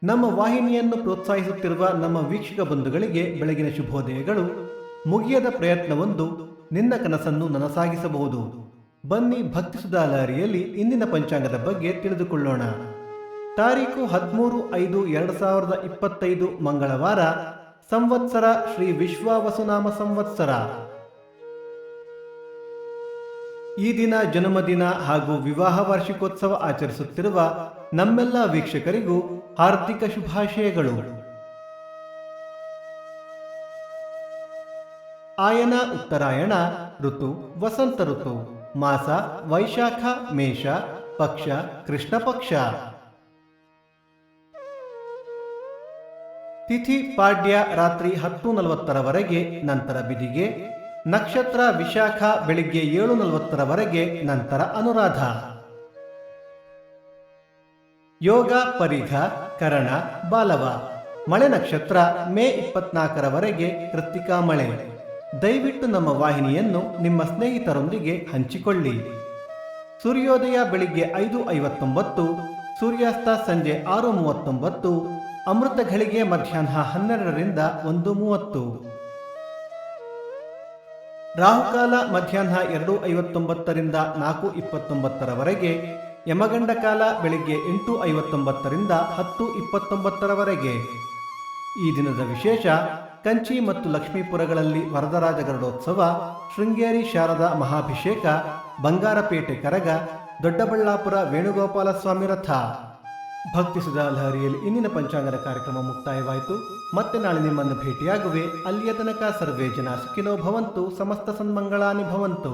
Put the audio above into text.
ನಮ್ಮ ವಾಹಿನಿಯನ್ನು ಪ್ರೋತ್ಸಾಹಿಸುತ್ತಿರುವ ನಮ್ಮ ವೀಕ್ಷಕ ಬಂಧುಗಳಿಗೆ ಬೆಳಗಿನ ಶುಭೋದಯಗಳು. ಮುಗಿಯದ ಪ್ರಯತ್ನವೊಂದು ನಿನ್ನ ಕನಸನ್ನು ನನಸಾಗಿಸಬಹುದು. ಬನ್ನಿ ಭಕ್ತಿ ಸುಧಾ ಲಹರಿಯಲ್ಲಿ ಇಂದಿನ ಪಂಚಾಂಗದ ಬಗ್ಗೆ ತಿಳಿದುಕೊಳ್ಳೋಣ. ತಾರೀಕು 13/5/2025 ಮಂಗಳವಾರ. ಸಂವತ್ಸರ ಶ್ರೀ ವಿಶ್ವಾವಸುನಾಮ ಸಂವತ್ಸರ. ಈ ದಿನ ಜನ್ಮದಿನ ಹಾಗೂ ವಿವಾಹ ವಾರ್ಷಿಕೋತ್ಸವ ಆಚರಿಸುತ್ತಿರುವ ನಮ್ಮೆಲ್ಲ ವೀಕ್ಷಕರಿಗೂ ಹಾರ್ದಿಕ ಶುಭಾಶಯಗಳು. ಆಯನ ಉತ್ತರಾಯಣ ಋತು ವಸಂತ ಋತು. ಮಾಸ ವೈಶಾಖ ಮೇಷ. ಪಕ್ಷ ಕೃಷ್ಣ ಪಕ್ಷ. ತಿಥಿ ಪಾಡ್ಯ ರಾತ್ರಿ 10:40 ನಂತರ ಬಿದಿಗೆ. ನಕ್ಷತ್ರ ವಿಶಾಖ ಬೆಳಿಗ್ಗೆ 7:40 ನಂತರ ಅನುರಾಧ. ಯೋಗ ಪರಿಘ ಕರಣ ಬಾಲವ. ಮಳೆ ನಕ್ಷತ್ರ ಮೇ 24 ಕೃತ್ತಿಕಾ ಮಳೆ. ದಯವಿಟ್ಟು ನಮ್ಮ ವಾಹಿನಿಯನ್ನು ನಿಮ್ಮ ಸ್ನೇಹಿತರೊಂದಿಗೆ ಹಂಚಿಕೊಳ್ಳಿ. ಸೂರ್ಯೋದಯ ಬೆಳಿಗ್ಗೆ 5:59, ಸೂರ್ಯಾಸ್ತ ಸಂಜೆ 6:39, ಅಮೃತ ಘಳಿಗೆ ಮಧ್ಯಾಹ್ನ 12ರಿಂದ 1:30. ರಾಹುಕಾಲ ಮಧ್ಯಾಹ್ನ 2:59ರಿಂದ 4:29. ಯಮಗಂಡ ಕಾಲ ಬೆಳಿಗ್ಗೆ 8:59ರಿಂದ 10:29. ಈ ದಿನದ ವಿಶೇಷ: ಕಂಚಿ ಮತ್ತು ಲಕ್ಷ್ಮೀಪುರಗಳಲ್ಲಿ ವರದರಾಜ ಗರುಡೋತ್ಸವ, ಶೃಂಗೇರಿ ಶಾರದಾ ಮಹಾಭಿಷೇಕ, ಬಂಗಾರಪೇಟೆ ಕರಗ, ದೊಡ್ಡಬಳ್ಳಾಪುರ ವೇಣುಗೋಪಾಲ ಸ್ವಾಮಿ ರಥ. ಭಕ್ತಿ ಸುಧಾ ಲಹರಿಯಲ್ಲಿ ಇಂದಿನ ಪಂಚಾಂಗದ ಕಾರ್ಯಕ್ರಮ ಮುಕ್ತಾಯವಾಯಿತು. ಮತ್ತೆ ನಾಳೆ ನಿಮ್ಮನ್ನು ಭೇಟಿಯಾಗುವೆ. ಅಲ್ಲಿಯ ತನಕ ಸರ್ವೇ ಜನ ಸುಖಿನೋ ಭವಂತು, ಸಮಸ್ತ ಸನ್ಮಂಗಳಾನಿ ಭವಂತು.